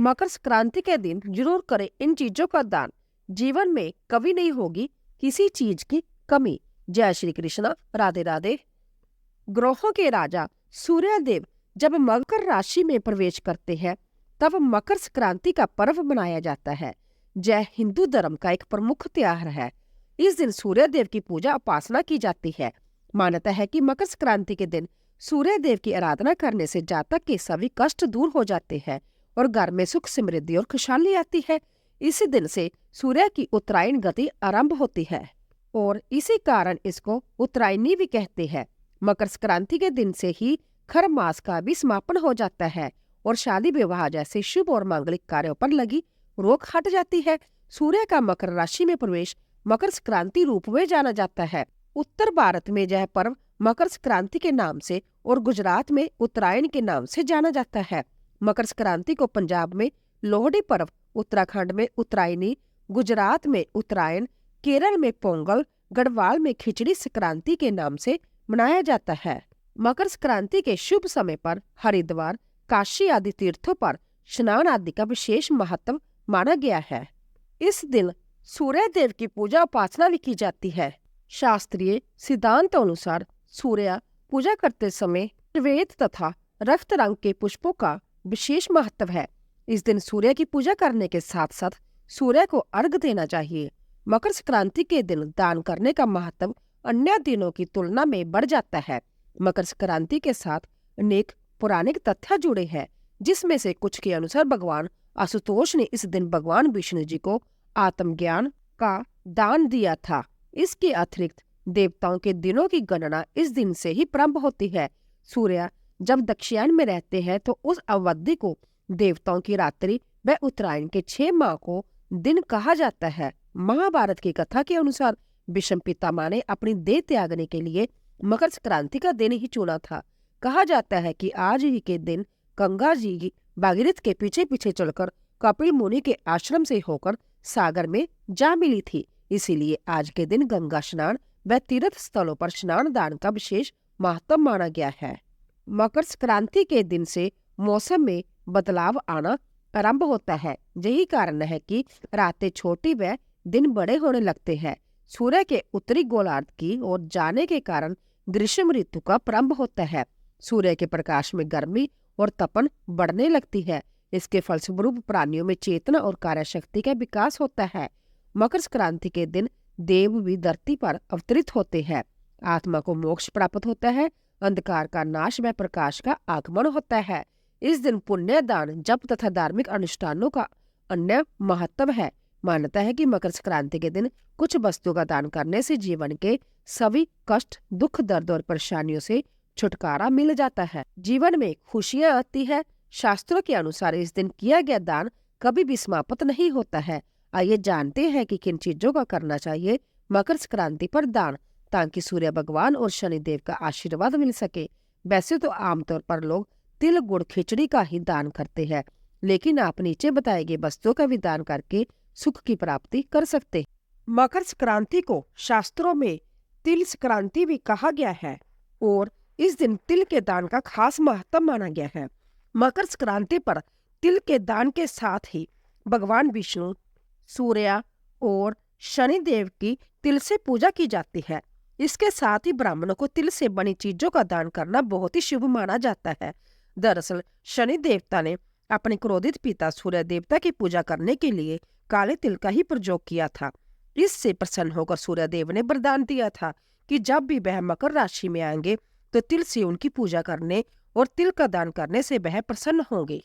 मकर संक्रांति के दिन जरूर करें इन चीजों का दान। जीवन में कभी नहीं होगी किसी चीज की कमी। जय श्री कृष्ण, राधे राधे। ग्रहों के राजा सूर्य देव जब मकर राशि में प्रवेश करते हैं तब मकर संक्रांति का पर्व मनाया जाता है। जय हिंदू धर्म का एक प्रमुख त्योहार है। इस दिन सूर्य देव की पूजा उपासना की जाती है। मान्यता है कि मकर संक्रांति के दिन सूर्य देव की आराधना करने से जातक के सभी कष्ट दूर हो जाते हैं और घर में सुख समृद्धि और खुशहाली आती है। इसी दिन से सूर्य की उत्तरायण गति आरंभ होती है और इसी कारण इसको उत्तरायणी भी कहते हैं। मकर संक्रांति के दिन से ही खर मास का भी समापन हो जाता है और शादी विवाह जैसे शुभ और मांगलिक कार्यों पर लगी रोक हट जाती है। सूर्य का मकर राशि में प्रवेश मकर संक्रांति रूप में जाना जाता है। उत्तर भारत में यह पर्व मकर संक्रांति के नाम से और गुजरात में उत्तरायण के नाम से जाना जाता है। मकर संक्रांति को पंजाब में लोहड़ी पर्व, उत्तराखंड में उत्तरायणी, गुजरात में उत्तरायण, केरल में पोंगल, गढ़वाल में खिचड़ी संक्रांति के नाम से मनाया जाता है। मकर संक्रांति के शुभ समय पर हरिद्वार, काशी आदि तीर्थों पर स्नान आदि का विशेष महत्व माना गया है। इस दिन सूर्य देव की पूजा उपासना भी की जाती है। शास्त्रीय सिद्धांत अनुसार सूर्य पूजा करते समय श्वेत तथा रक्त रंग के पुष्पों का विशेष महत्व है। इस दिन सूर्य की पूजा करने के साथ साथ सूर्य को अर्घ देना चाहिए। मकर संक्रांति के दिन दान करने का महत्व अन्य दिनों की तुलना में बढ़ जाता है। मकर संक्रांति के साथ अनेक पौराणिक तथ्य जुड़े हैं, जिसमें से कुछ के अनुसार भगवान आशुतोष ने इस दिन भगवान विष्णु जी को आत्मज्ञान का दान दिया था। इसके अतिरिक्त देवताओं के दिनों की गणना इस दिन से ही प्रारंभ होती है। सूर्य जब दक्षिणायन में रहते हैं तो उस अवधि को देवताओं की रात्रि व उत्तरायण के 6 माह को दिन कहा जाता है। महाभारत की कथा के अनुसार भीष्म पितामह ने अपनी देह त्यागने के लिए मकर संक्रांति का दिन ही चुना था। कहा जाता है कि आज ही के दिन गंगा जी भागीरथ के पीछे पीछे चलकर कपिल मुनि के आश्रम से होकर सागर में जा मिली थी। इसीलिए आज के दिन गंगा स्नान व तीर्थ स्थलों पर स्नान दान का विशेष महत्व माना गया है। मकर संक्रांति के दिन से मौसम में बदलाव आना आरंभ होता है। यही कारण है कि रातें छोटी व दिन बड़े होने लगते हैं। सूर्य के उत्तरी गोलार्ध की ओर जाने के कारण ग्रीष्म ऋतु का प्रारंभ होता है। सूर्य के प्रकाश में गर्मी और तपन बढ़ने लगती है। इसके फलस्वरूप प्राणियों में चेतना और कार्यशक्ति का विकास होता है। मकर संक्रांति के दिन देव भी धरती पर अवतरित होते हैं। आत्मा को मोक्ष प्राप्त होता है। अंधकार का नाश व प्रकाश का आगमन होता है। इस दिन पुण्य दान, जप तथा धार्मिक अनुष्ठानों का अन्य महत्व है। मान्यता है कि मकर संक्रांति के दिन कुछ वस्तुओं का दान करने से जीवन के सभी कष्ट, दुख, दर्द और परेशानियों से छुटकारा मिल जाता है। जीवन में खुशियां आती है। शास्त्रों के अनुसार इस दिन किया गया दान कभी भी समाप्त नहीं होता है। आइए जानते हैं कि किन चीजों का करना चाहिए मकर संक्रांति पर दान, ताकि सूर्य भगवान और शनि देव का आशीर्वाद मिल सके। वैसे तो आमतौर पर लोग तिल, गुड़, खिचड़ी का ही दान करते हैं, लेकिन आप नीचे बताए गए वस्तुओं का भी दान करके सुख की प्राप्ति कर सकते हैं। मकर संक्रांति को शास्त्रों में तिल संक्रांति भी कहा गया है और इस दिन तिल के दान का खास महत्व माना गया है। मकर संक्रांति पर तिल के दान के साथ ही भगवान विष्णु, सूर्य और शनि देव की तिल से पूजा की जाती है। इसके साथ ही ब्राह्मणों को तिल से बनी चीजों का दान करना बहुत ही शुभ माना जाता है। दरअसल शनि देवता ने अपने क्रोधित पिता सूर्य देवता की पूजा करने के लिए काले तिल का ही प्रयोग किया था। इससे प्रसन्न होकर सूर्य देव ने वरदान दिया था कि जब भी वह मकर राशि में आएंगे तो तिल से उनकी पूजा करने और तिल का दान करने से वह प्रसन्न होंगे।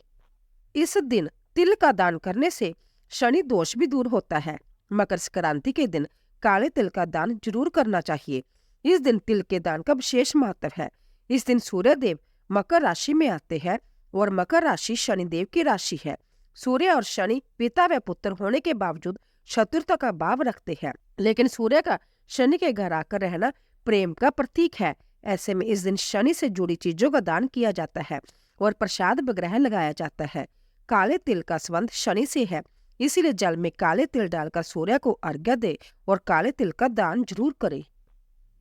इस दिन तिल का दान करने से शनि दोष भी दूर होता है। मकर संक्रांति के दिन काले तिल का दान जरूर करना चाहिए। इस दिन तिल के दान का विशेष महत्व है। इस दिन सूर्य देव मकर राशि में आते हैं और मकर राशि शनि देव की राशि है। सूर्य और शनि पिता व पुत्र होने के बावजूद शत्रुता का भाव रखते हैं, लेकिन सूर्य का शनि के घर आकर रहना प्रेम का प्रतीक है। ऐसे में इस दिन शनि से जुड़ी चीजों का दान किया जाता है और प्रसाद विग्रह लगाया जाता है। काले तिल का संबंध शनि से है, इसीलिए जल में काले तिल डालकर सूर्य को अर्घ्य दे और काले तिल का दान जरूर करे।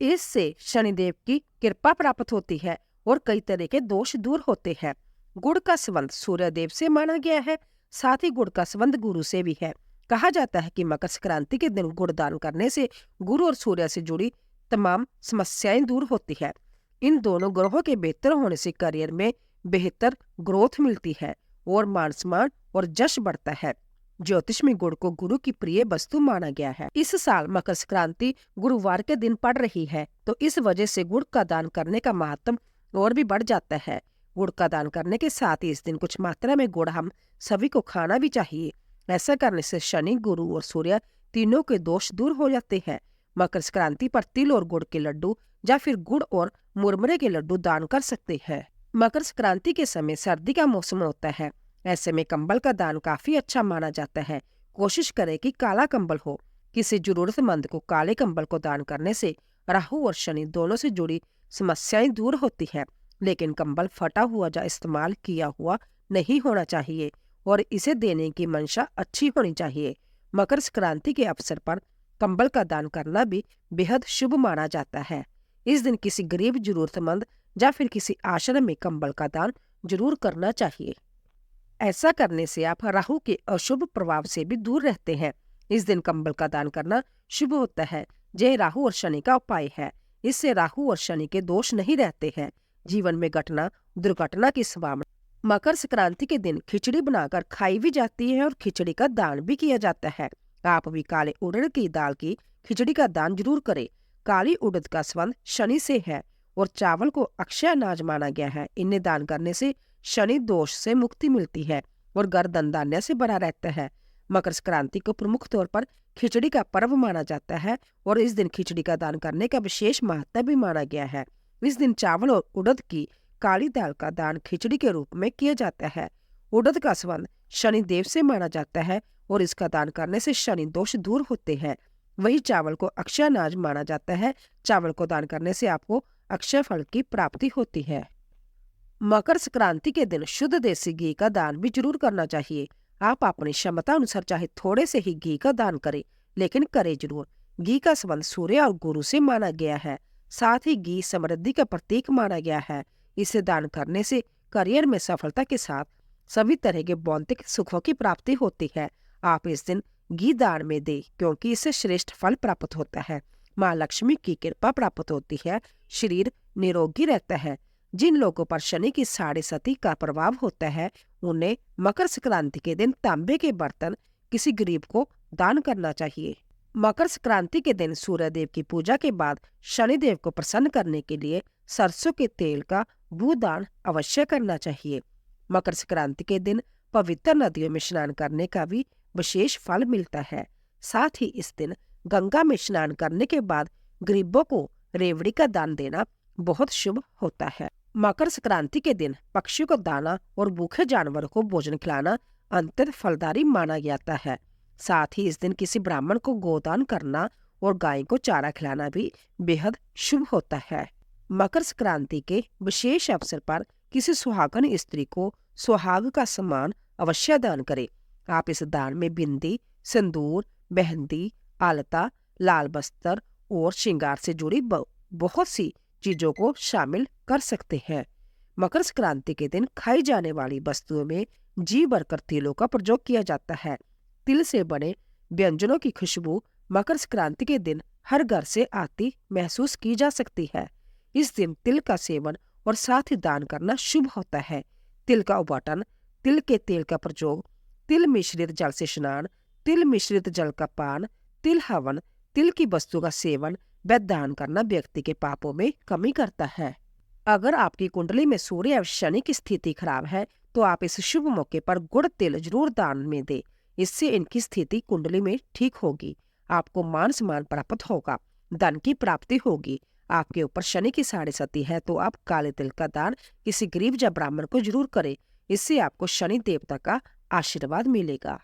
इससे शनिदेव की कृपा प्राप्त होती है और कई तरह के दोष दूर होते हैं। गुड़ का संबंध सूर्य देव से माना गया है। साथ ही गुड़ का संबंध गुरु से भी है। कहा जाता है कि मकर संक्रांति के दिन गुड़ दान करने से गुरु और सूर्य से जुड़ी तमाम समस्याएं दूर होती है। इन दोनों ग्रहों के बेहतर होने से करियर में बेहतर ग्रोथ मिलती है और मान सम्मान और जश बढ़ता है। ज्योतिष में गुड़ को गुरु की प्रिय वस्तु माना गया है। इस साल मकर संक्रांति गुरुवार के दिन पड़ रही है, तो इस वजह से गुड़ का दान करने का महत्व और भी बढ़ जाता है। गुड़ का दान करने के साथ ही इस दिन कुछ मात्रा में गुड़ हम सभी को खाना भी चाहिए। ऐसा करने से शनि, गुरु और सूर्य तीनों के दोष दूर हो जाते हैं। मकर संक्रांति पर तिल और गुड़ के लड्डू या फिर गुड़ और मुरमुरे के लड्डू दान कर सकते हैं। मकर संक्रांति के समय सर्दी का मौसम होता है, ऐसे में कंबल का दान काफी अच्छा माना जाता है। कोशिश करें कि काला कंबल हो। किसी जरूरतमंद को काले कंबल को दान करने से राहु और शनि दोनों से जुड़ी समस्याएं दूर होती है। लेकिन कंबल फटा हुआ या इस्तेमाल किया हुआ नहीं होना चाहिए और इसे देने की मंशा अच्छी होनी चाहिए। मकर संक्रांति के अवसर पर कंबल का दान करना भी बेहद शुभ माना जाता है। इस दिन किसी गरीब, जरूरतमंद या फिर किसी आश्रम में कंबल का दान जरूर करना चाहिए। ऐसा करने से आप राहु के अशुभ प्रभाव से भी दूर रहते हैं। इस दिन कंबल का दान करना शुभ होता है। यह राहु और शनि का उपाय है। इससे राहु और शनि के दोष नहीं रहते हैं। जीवन में घटना दुर्घटना की संभावना। मकर संक्रांति के दिन खिचड़ी बनाकर खाई भी जाती है और खिचड़ी का दान भी किया जाता है। आप भी काले उड़द की दाल की खिचड़ी का दान जरूर करें। काली उड़द का संबंध शनि से है और चावल को अक्षय अनाज माना गया है। इन्हें दान करने से शनि दोष से मुक्ति मिलती है और घर धन धान्य से भरा रहता है। मकर संक्रांति को प्रमुख तौर पर खिचड़ी का पर्व माना जाता है और इस दिन खिचड़ी का दान करने का विशेष महत्व भी माना गया है। इस दिन चावल और उड़द की काली दाल का दान खिचड़ी के रूप में किया जाता है। उड़द का संबंध शनि देव से माना जाता है और इसका दान करने से शनि दोष दूर होते हैं। वही चावल को अक्षय अनाज माना जाता है। चावल को दान करने से आपको अक्षय फल की प्राप्ति होती है। मकर संक्रांति के दिन शुद्ध देसी घी का दान भी जरूर करना चाहिए। आप अपनी क्षमता अनुसार चाहे थोड़े से ही घी का दान करें, लेकिन करें जरूर। घी का संबंध सूर्य और गुरु से माना गया है। साथ ही घी समृद्धि का प्रतीक माना गया है। इसे दान करने से करियर में सफलता के साथ सभी तरह के भौतिक सुखों की प्राप्ति होती है। आप इस दिन घी दान में दें, क्योंकि इससे श्रेष्ठ फल प्राप्त होता है। माँ लक्ष्मी की कृपा प्राप्त होती है। शरीर निरोगी रहता है। जिन लोगों पर शनि की 7.5 का प्रभाव होता है, उन्हें मकर संक्रांति के दिन तांबे के बर्तन किसी गरीब को दान करना चाहिए। मकर संक्रांति के दिन सूर्य देव की पूजा के बाद शनि देव को प्रसन्न करने के लिए सरसों के तेल का भूदान अवश्य करना चाहिए। मकर संक्रांति के दिन पवित्र नदियों में स्नान करने का भी विशेष फल मिलता है। साथ ही इस दिन गंगा में स्नान करने के बाद गरीबों को रेवड़ी का दान देना बहुत शुभ होता है। मकर संक्रांति के दिन पक्षियों को दाना और भूखे जानवरों को भोजन खिलाना अत्यंत फलदायी माना जाता है। साथ ही इस दिन किसी ब्राह्मण को गोदान करना और गाय को चारा खिलाना भी बेहद शुभ होता है। मकर संक्रांति के विशेष अवसर पर किसी सुहागन स्त्री को सुहाग का सम्मान अवश्य दान करें। आप इस दान में बिंदी, सिंदूर, मेहंदी, आलता, लाल वस्त्र और श्रृंगार से जुड़ी बहुत सी चीजों को शामिल कर सकते हैं। मकर संक्रांति के दिन खाई जाने वाली वस्तुओं में जी भरकर तिलों का प्रयोग किया जाता है। तिल से बने व्यंजनों की खुशबू मकर संक्रांति के दिन हर घर से आती महसूस की जा सकती है। इस दिन तिल का सेवन और साथ ही दान करना शुभ होता है। तिल का उबाटन, तिल के तेल का प्रयोग, तिल मिश्रित जल से स्नान, तिल मिश्रित जल का पान, तिल हवन, तिल की वस्तु का सेवन व दान करना व्यक्ति के पापों में कमी करता है। अगर आपकी कुंडली में सूर्य और शनि की स्थिति खराब है, तो आप इस शुभ मौके पर गुड़ तिल जरूर दान में दें। इससे इनकी स्थिति कुंडली में ठीक होगी। आपको मान सम्मान प्राप्त होगा, धन की प्राप्ति होगी। आपके ऊपर शनि की 7.5 है, तो आप काले तिल का दान किसी गरीब या ब्राह्मण को जरूर करें। इससे आपको शनि देवता का आशीर्वाद मिलेगा।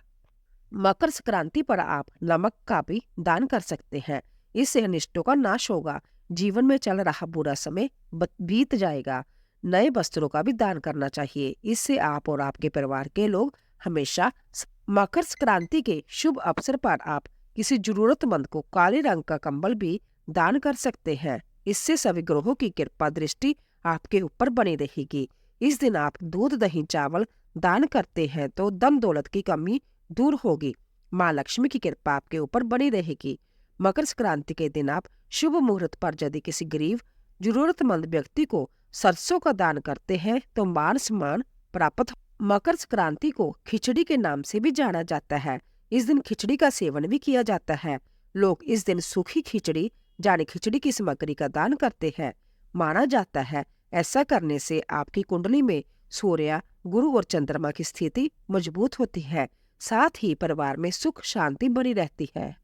मकर संक्रांति पर आप नमक का भी दान कर सकते हैं। इससे अनिष्टों का नाश होगा। जीवन में चल रहा बुरा समय बीत जाएगा। नए वस्त्रों का भी दान करना चाहिए। इससे आप और आपके परिवार के लोग हमेशा। मकर संक्रांति के शुभ अवसर पर आप किसी जरूरतमंद को काले रंग का कंबल भी दान कर सकते हैं। इससे सभी ग्रहों की कृपा दृष्टि आपके ऊपर बनी रहेगी। इस दिन आप दूध, दही, चावल दान करते हैं तो धन दौलत की कमी दूर होगी, माँ लक्ष्मी की कृपा आपके ऊपर बनी रहेगी। मकर संक्रांति के दिन आप शुभ मुहूर्त पर यदि किसी गरीब जरूरतमंद व्यक्ति को सरसों का दान करते हैं तो मान सम्मान प्राप्त। मकर संक्रांति को खिचड़ी के नाम से भी जाना जाता है। इस दिन खिचड़ी का सेवन भी किया जाता है। लोग इस दिन सूखी खिचड़ी यानी खिचड़ी की सामग्री का दान करते हैं। माना जाता है ऐसा करने से आपकी कुंडली में सूर्य, गुरु और चंद्रमा की स्थिति मजबूत होती है, साथ ही परिवार में सुख शांति बनी रहती है।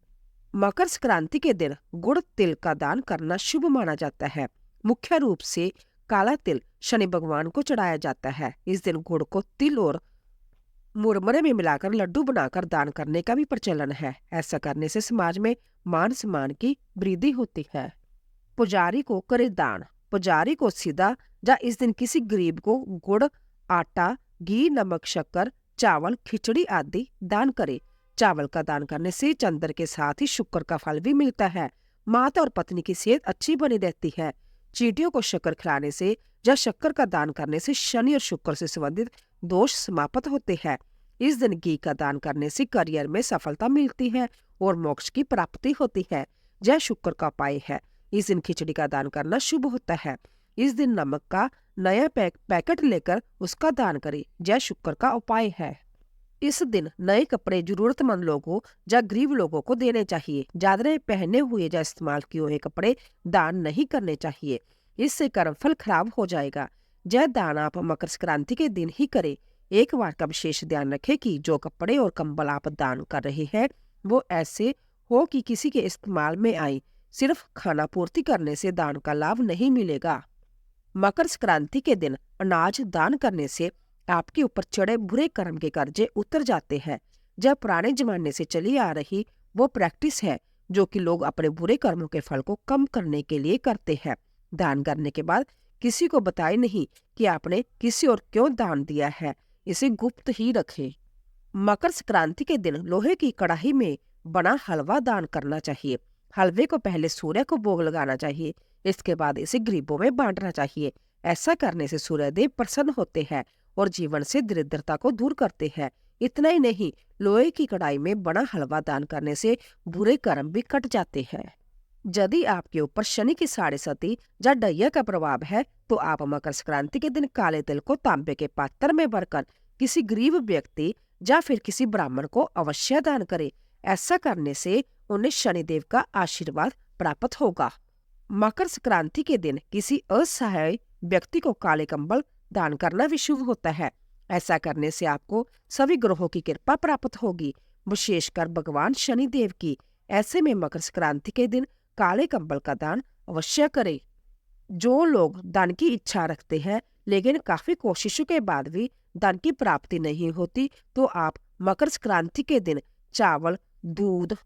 मकर संक्रांति के दिन गुड़ तिल का दान करना शुभ माना जाता है। मुख्य रूप से काला तिल शनि भगवान को चढ़ाया जाता है। इस दिन गुड़ को तिल और मुरमुरे में मिलाकर लड्डू बनाकर दान करने का भी प्रचलन है। ऐसा करने से समाज में मान सम्मान की वृद्धि होती है। पुजारी को करे दान। पुजारी को सीधा या इस दिन किसी गरीब को गुड़, आटा, घी, नमक, शक्कर, चावल, खिचड़ी आदि दान करे। चावल का दान करने से चंद्र के साथ ही शुक्र का फल भी मिलता है। माता और पत्नी की सेहत अच्छी बनी रहती है। चींटियों को शक्कर खिलाने से या शक्कर का दान करने से शनि और शुक्र से संबंधित दोष समाप्त होते हैं। इस दिन घी का दान करने से करियर में सफलता मिलती है और मोक्ष की प्राप्ति होती है। यह शुक्र का उपाय है। इस दिन खिचड़ी का दान करना शुभ होता है। इस दिन नमक का नया पैकेट लेकर उसका दान करें। यह शुक्र का उपाय है। इस दिन नए कपड़े जरूरतमंद लोगों या गरीब लोगों को देने चाहिए। ज्यादा पहने हुए या इस्तेमाल किए हुए कपड़े दान नहीं करने चाहिए, इससे कर्मफल खराब हो जाएगा। यह दान आप मकर संक्रांति के दिन ही करें। एक बात का विशेष ध्यान रखें कि जो कपड़े और कंबल आप दान कर रहे हैं वो ऐसे हो कि किसी के इस्तेमाल में आए। सिर्फ खाना पूर्ति करने से दान का लाभ नहीं मिलेगा। मकर संक्रांति के दिन अनाज दान करने से आपके ऊपर चढ़े बुरे कर्म के कर्जे उतर जाते हैं। जब पुराने जमाने से चली आ रही वो प्रैक्टिस है जो कि लोग अपने बुरे कर्मों के फल को कम करने के लिए करते हैं। दान करने के बाद किसी को बताए नहीं कि आपने किसी और क्यों दान दिया है, इसे गुप्त ही रखें। मकर संक्रांति के दिन लोहे की कढ़ाई में बना हलवा दान करना चाहिए। हलवे को पहले सूर्य को भोग लगाना चाहिए, इसके बाद इसे गरीबों में बांटना चाहिए। ऐसा करने से सूर्यदेव प्रसन्न होते हैं और जीवन से दरिद्रता को दूर करते हैं। इतना ही नहीं, लोहे की कढ़ाई में बना हलवा दान करने से बुरे कर्म भी कट जाते हैं। यदि आपके ऊपर शनि की साढ़े सती या डैया का प्रभाव है तो आप मकर संक्रांति के दिन काले तिल को तांबे के पात्र में भरकर किसी गरीब व्यक्ति या फिर किसी ब्राह्मण को अवश्य दान करें। ऐसा करने से उन्हें शनिदेव का आशीर्वाद प्राप्त होगा। मकर संक्रांति के दिन किसी असहाय व्यक्ति को काले कंबल दान करना भी शुभ होता है। ऐसा करने से आपको सभी ग्रहों की कृपा प्राप्त होगी, विशेषकर भगवान शनिदेव की। ऐसे में मकर संक्रांति के दिन काले कंबल का दान अवश्य करें। जो लोग दान की इच्छा रखते हैं लेकिन काफी कोशिशों के बाद भी दान की प्राप्ति नहीं होती तो आप मकर संक्रांति के दिन चावल, दूध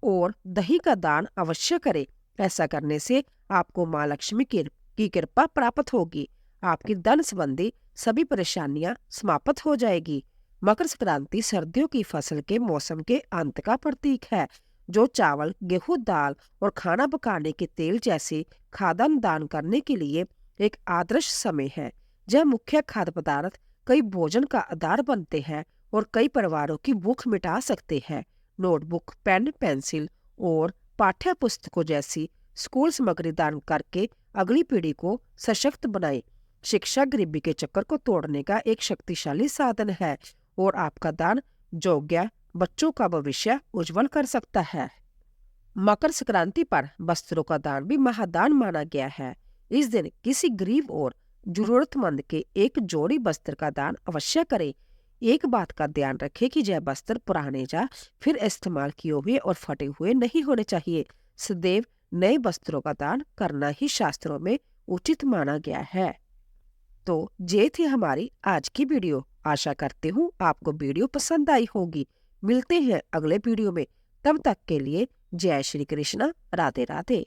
और दही का दान अवश्य करें। ऐसा करने से आपको माँ लक्ष्मी की कृपा प्राप्त होगी। आपकी धन संबंधी सभी परेशानियां समाप्त हो जाएगी। मकर संक्रांति सर्दियों की फसल के मौसम के अंत का प्रतीक है, जो चावल, गेहूं, दाल और खाना पकाने के तेल जैसे खाद्यान्न दान करने के लिए एक आदर्श समय है। यह मुख्य खाद्य पदार्थ कई भोजन का आधार बनते हैं और कई परिवारों की भूख मिटा सकते हैं। नोटबुक, पेन, पेंसिल और पाठ्य पुस्तकों जैसी स्कूल सामग्री दान करके अगली पीढ़ी को सशक्त बनाए। शिक्षा गरीबी के चक्कर को तोड़ने का एक शक्तिशाली साधन है और आपका दान योग्य बच्चों का भविष्य उज्जवल कर सकता है। मकर संक्रांति पर वस्त्रों का दान भी महादान माना गया है। इस दिन किसी गरीब और जरूरतमंद के एक जोड़ी वस्त्र का दान अवश्य करें। एक बात का ध्यान रखें कि यह वस्त्र पुराने या फिर इस्तेमाल किए हुए और फटे हुए नहीं होने चाहिए। सदैव नए वस्त्रों का दान करना ही शास्त्रों में उचित माना गया है। तो ये थी हमारी आज की वीडियो। आशा करती हूँ आपको वीडियो पसंद आई होगी। मिलते हैं अगले वीडियो में, तब तक के लिए जय श्री कृष्णा, राधे राधे।